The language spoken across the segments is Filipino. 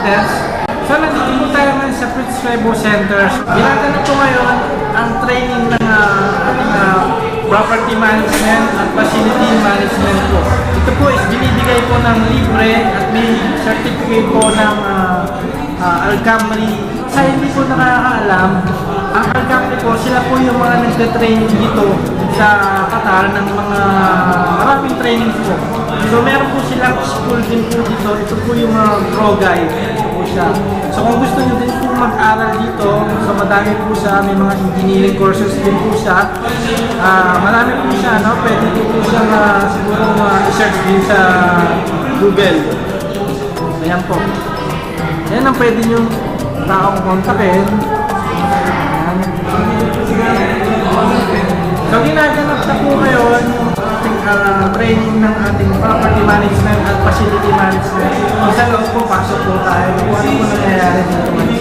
Martes. So, nandito po tayo ngayon sa Fritz Rebo Center. Ginagano po ngayon ang training ng ating property management at facility management po. Ito po is binibigay po ng libre at may certificate po ng Alcamri. Sa hindi po nakakaalam, ang Alcamri po, sila po yung mga nagte-training dito sa Qatar ng mga maraming training po. So meron po silang school din po dito. Ito po yung Pro Guide po siya. So kung gusto nyo din po mag-aral dito, so madami po siya, may mga engineering courses din po siya. Marami po siya, no? Pwede po siyang siguro i-search din sa Google. Ayan po. Ayan ang pwede nyo taong kontakin. So ginaganap na po ngayon yung ating training ng ating property management at facility management. Sa loob po, pasok po tayo. Kung ano po nangyayari dito ngayon.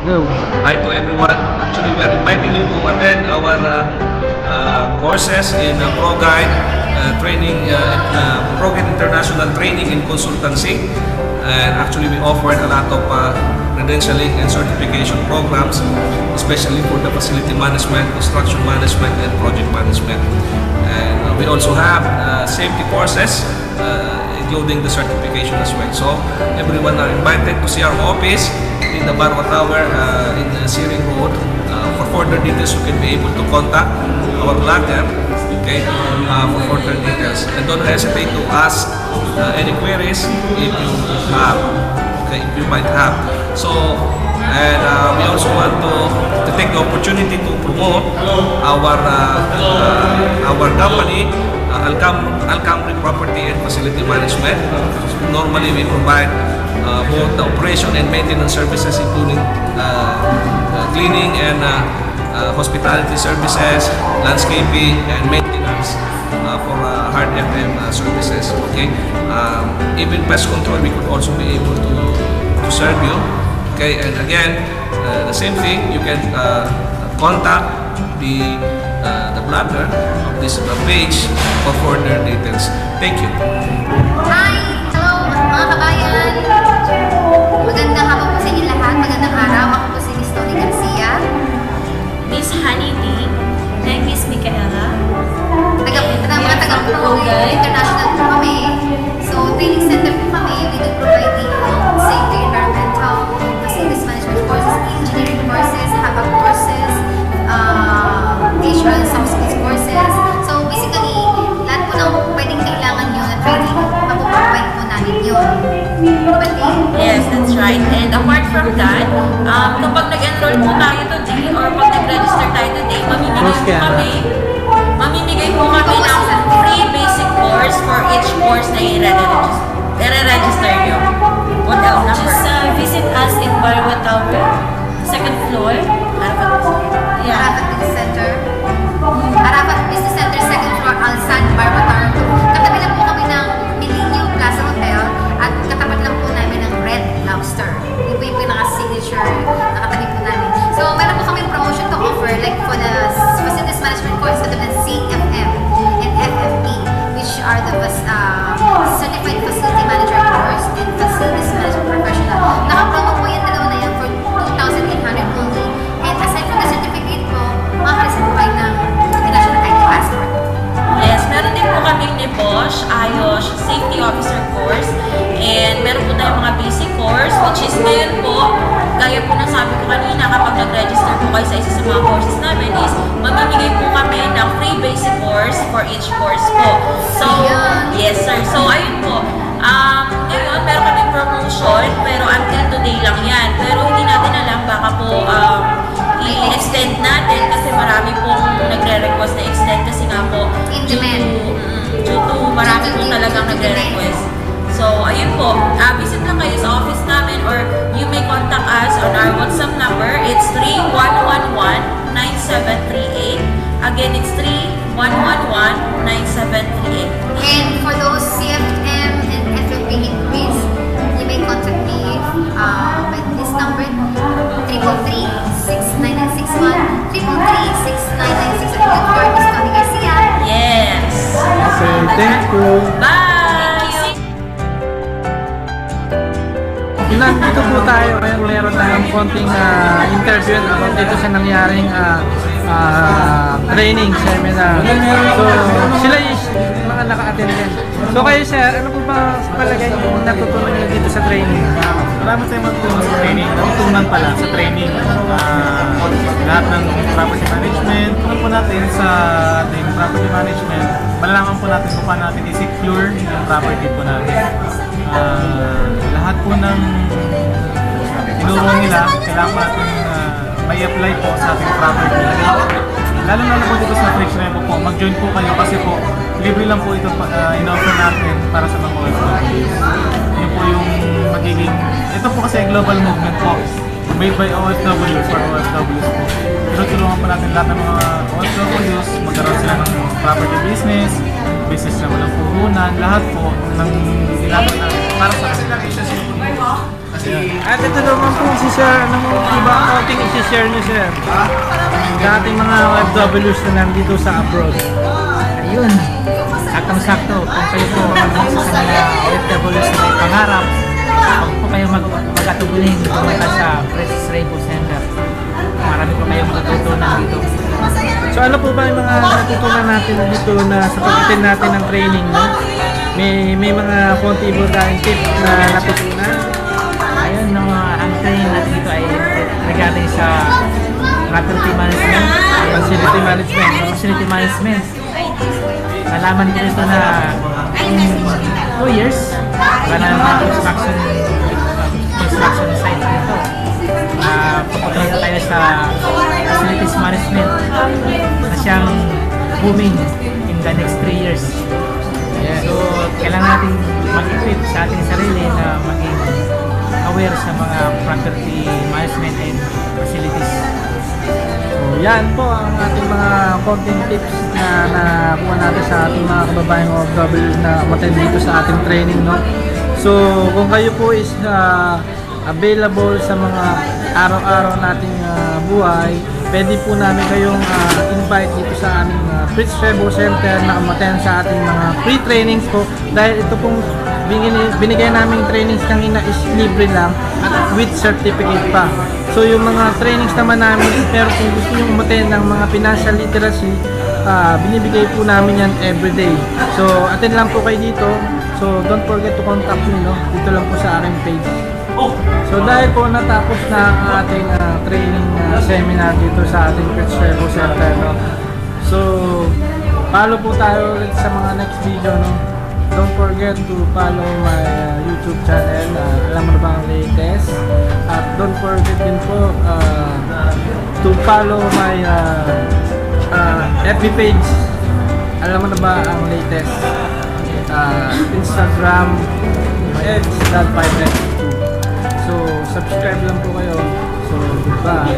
Go. Hi to everyone. Actually, we are inviting you to attend our courses in Pro Guide training, Pro Guide International Training in Consultancy. And actually, we offered a lot of credentialing and certification programs, especially for the facility management, construction management, and project management. And we also have safety courses, including the certification as well. So everyone are invited to see our office in the Barwa Tower in Siring Road. For further details, you can be able to contact our blogger, okay, for further details. And don't hesitate to ask any queries if you have, okay, if you might have. So, and we also want to take the opportunity to promote our company, Alcamri Property and Facility Management. Normally, we provide both the operation and maintenance services, including cleaning and hospitality services, landscaping, and maintenance for hard FM services. Okay, even pest control, we could also be able to serve you. Okay, and again, the same thing. You can contact the blogger of this page for further details. Thank you. Hi! Hello mga kabayan! Magandang Miss Honey Ding, and Miss Micaela. Mga taga-Progray International po kami. So, training center po kami. We do provide the safety, environmental, facilities management courses, engineering courses, HABA courses, HR and soft skills courses. So, basically, lahat po ng pwedeng kailangan nyo na training, mapoprovide po namin yun. Yes, that's right. And apart from that, kapag nag-enroll po tayo today or pag nag-register tayo today, mamimigay po kami ng free basic course for each course na i-register nyo. What else? Just visit us in Barwa Tower, second floor. Arafat Business Center. Arafat Business Center, second floor, Alsan, Barwa Tower 2. Katabi lang po kami ng Millennium Plaza Hotel at katapat lang po namin ng Red Lobster. Yung po yung pinaka-signature na katabi po namin. So, meron po kami promotion to offer like for the facilities management course katabi ng CFM and FFP, which are the Certified Facility Manager course and Facilities Management Professional. Naka-promo po yung dalawa na yan for 2,800 only. And aside from the certificate po, makakareceive po kayo ng international ID passport. Yes, meron din po kaming ni Bosch, Ayos, Safety Officer course. And meron po tayong mga basic course, which is ngayon po, gaya po ng sabi ko kanina, kapag nag-register po kayo sa isa sa mga courses namin is mamimigay po kami ng free basic course for each course po. So, yes sir. So, ayun po. Ngayon, meron kaming promotion, pero until today lang yan. Pero hindi natin alam, baka po i-extend natin kasi marami pong nagre-request na extend kasi nga po In demand. due to marami po talagang nagre-request. So, ayun po, visit lang kayo sa office namin or you may contact us on our WhatsApp number. It's 3111-9738. Again, it's 3111-9738. And for those CFM and FFP inquiries, you may contact me by this number, 333-69961, 333-69961. Good for Miss Tony Garcia. Yes! Okay, thank you. Bye! Nandito po tayo, meron tayong konting interview about dito sa nangyaring training seminar. So, sila yung mga naka-attend din. So kayo sir, ano po ba palagay yung natutunan niyo dito sa training? Marami tayong matutunan sa training. Natutunan pala sa training. Lahat ng property management. Kung po natin sa ating property management, malalaman po natin kung paano natin i-secure yung property po natin. Lahat po ng tinuro nila, kailangan natin may apply po sa ating property. Lalo po dito sa Flex Remo po, mag-join po kayo kasi po, libre lang po ito in-offer natin para sa mga OFWs. Yun po yung magiging, ito po kasi global movement po, made by OFWs for OFWs po. Tinutulungan po natin lahat ng mga OFWs, magkaroon sila ng property business na walang puhunan, lahat po ng ginagawa natin para sa kanila. At ito naman po si sir, ano mo iba accounting isi-share niyo sir? Sa ating mga OFWs na nandito sa abroad. Ayun, saktong-sakto. Kung kayo po isa sa mga OFWs na may pangarap, kung po kayo magkatubuling pumunta sa Precious Rainbow Center, marami po kayong matutunan dito. So ano po ba yung mga natutunan natin dito na sa pag-attend natin ng training, no? May mga konti po tayong tip na natutunan. Ayun, ang training natin dito ay regarding sa property management, Facility management, no? facility management. Nalaman ko ito na in 2 years, wala na mga construction site dito. Pupunta na tayo sa facilities management na siyang booming in the next 3 years. So, kailangan natin mag-equip sa ating sarili na maging aware sa mga property management and facilities. So yan po ang ating mga konting tips na nakuha natin sa ating mga kababayang OFW na attend dito sa ating training, no? So kung kayo po is available sa mga araw-araw nating buhay, pwede po namin kayong invite dito sa aming Fritz Rebo Center na umattend sa ating mga free trainings po dahil ito pong binigay naming trainings kanina is libre lang at with certificate pa. So yung mga trainings naman namin, pero kung gusto nyo umattend ng mga financial literacy, binibigay po namin yan everyday. So attend lang po kayo dito. So don't forget to contact me, no? Dito lang po sa aking page. So dahil po natapos na ang ating training seminar dito sa ating Pets Rebo Center, no? So follow po tayo ulit sa mga next video, no? Don't forget to follow my YouTube channel, alam mo na ba ang latest? At don't forget din po to follow my FB page, alam mo na ba ang latest? Instagram, x.5x2. So subscribe lang po kayo. So goodbye.